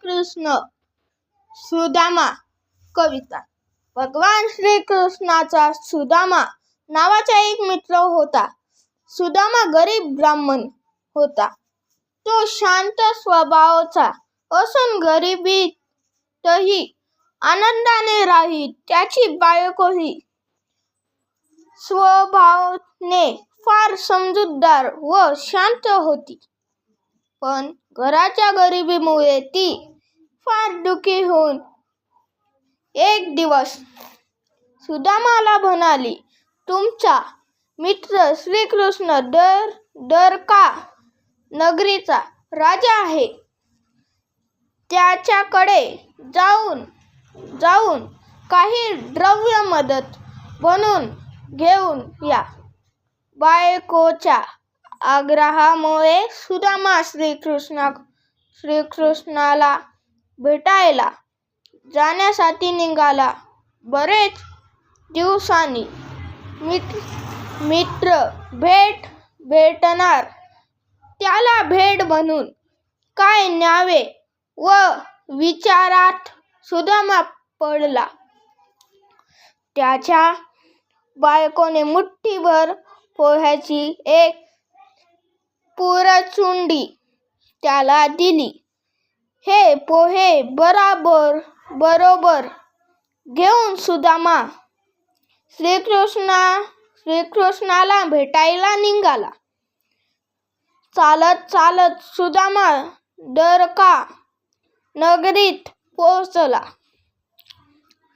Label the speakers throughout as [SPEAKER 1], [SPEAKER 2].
[SPEAKER 1] श्रीकृष्ण सुदामा कविता. भगवान श्रीकृष्णाचा सुदामा नावाचा एक मित्र होता. सुदामा गरीब ब्राह्मण होता. तो शांत स्वभावाचा असून गरिबीतही आनंदाने राही. त्याची बायकोही स्वभावाने फार समजूतदार व शांत होती. पण घराच्या गरिबीमुळे ती फार दुःखी होऊन एक दिवस सुदामाला म्हणाली, तुमचा मित्र श्रीकृष्ण द्वारका नगरीचा राजा आहे. त्याच्याकडे जाऊन काही द्रव्य मदत म्हणून घेऊन या. बायकोच्या आग्रहामुळे सुदामा श्रीकृष्णाला भेटायला जाण्यासाठी निघाला. बरेच दिवसांनी मित्र भेटणार. त्याला भेट म्हणून काय न्यावे व विचारात सुदामा पडला. त्याच्या बायकोने मुठ्ठीभर पोह्याची एक पुरचुंडी त्याला दिली. हे पोहे बरोबर घेऊन सुदामा श्रीकृष्णाला भेटायला निघाला. चालत सुदामा द्वारका नगरीत पोहोचला.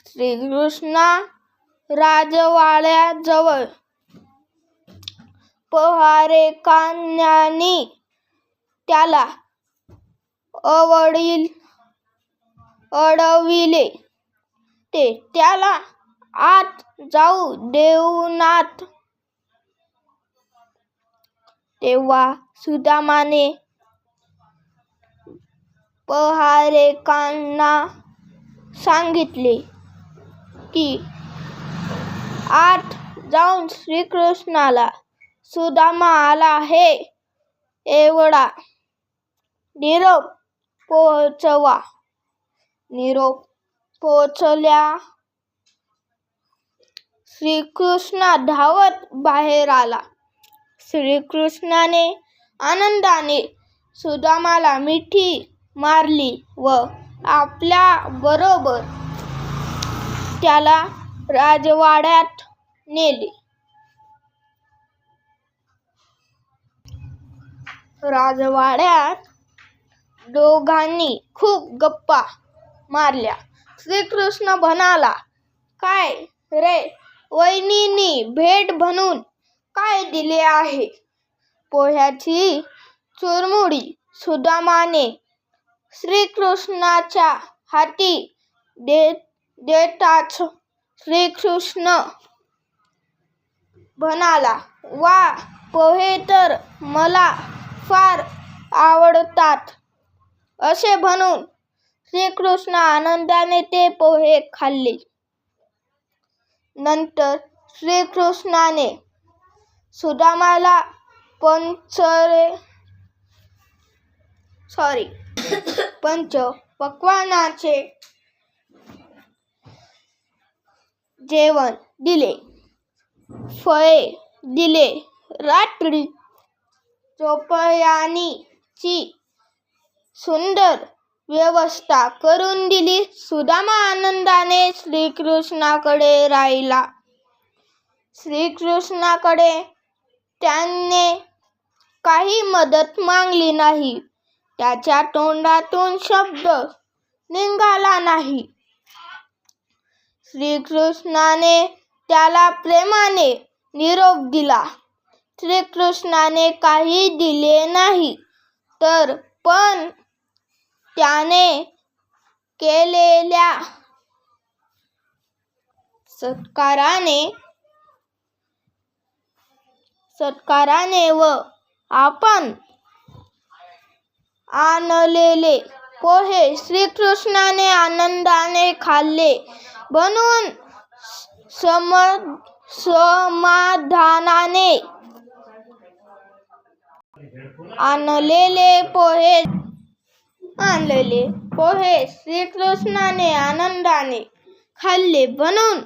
[SPEAKER 1] श्रीकृष्ण राजवाड्याजवळ पहारेकऱ्यांनी त्याला अडविले. ते त्याला आत जाऊ देईनात. तेव्हा सुदामाने पहारेकऱ्यांना सांगितले की आत जाऊन श्रीकृष्णाला सुदामा आला आहे एवढा निरोप पोहोचवा. निरोप पोहोचला. श्रीकृष्ण धावत बाहेर आला. श्रीकृष्णाने आनंदाने सुदामाला मिठी मारली व आपल्या बरोबर त्याला राजवाड्यात नेले. राजवाड्यात दोघांनी खूप गप्पा मारल्या. श्रीकृष्ण म्हणाला, काय रे वहिनींनी भेट म्हणून काय दिले आहे? पोह्याची चुरमुरी. सुदामाने श्रीकृष्णाच्या हाती देताच श्रीकृष्ण म्हणाला, वा, पोहे तर मला फार आवडतात. असे म्हणून श्रीकृष्ण आनंदाने ते पोहे खाल्ले. नंतर श्रीकृष्णाने सुदामाला पंच पक्वान्नाचे जेवण दिले. फळे दिले. रात्री झोपण्याची सुंदर व्यवस्था करून दिली. सुदामा आनंदाने श्रीकृष्णाकडे राहिला. श्रीकृष्णाकडे त्याने काही मदत मागली नाही. त्याच्या तोंडातून शब्द निघाला नाही. श्रीकृष्णाने त्याला प्रेमाने निरोप दिला. श्रीकृष्णाने काही दिले नाही पण त्याने केलेल्या सत्काराने व आपण आणलेले पोहे श्रीकृष्णाने आनंदाने खाल्ले. म्हणून समाधानाने आणलेले पोहे आणलेले पोहे श्रीकृष्णाने आनंदाने खाल्ले. बनून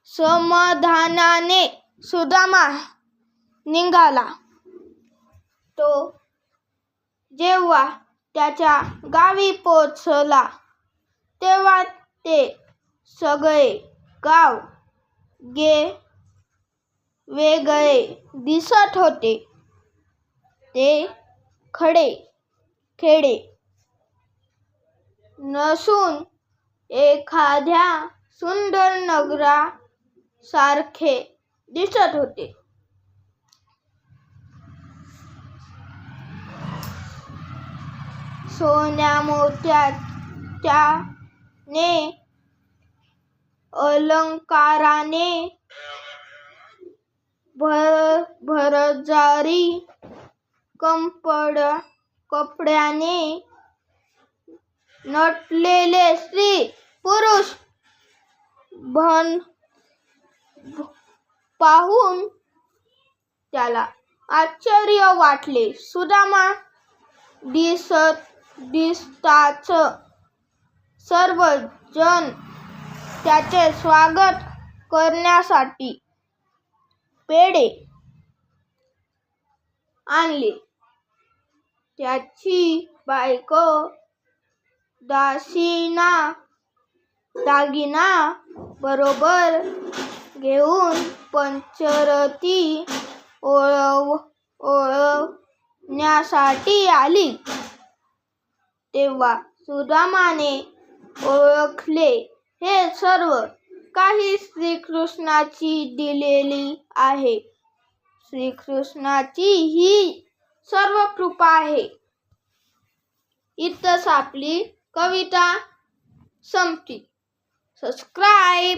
[SPEAKER 1] समाधानाने सुदामा निघाला. तो जेव्हा त्याच्या गावी पोचला तेव्हा ते सगळे गाव वेगळे दिसत होते. ते खेडे नसून एखाद्या सुंदर नगरासारखे दिसत होते. सोन्या मोत्याने अलंकाराने भरजारी कपड्याने नटलेले स्त्री पुरुष पाहून त्याला आश्चर्य वाटले. सुदामा दिसताच सर्व जण त्याचे स्वागत करण्यासाठी पेढे आणले. त्याची बायको दागिना बरोबर घेऊन पंचरथी ओवाळण्यासाठी आली. तेव्हा सुदामाने ओळखले, हे सर्व काही श्रीकृष्णाची दिलेली आहे. श्रीकृष्णाची ही सर्व कृपा आहे. इथंच आपली कविता संपली. सबस्क्राईब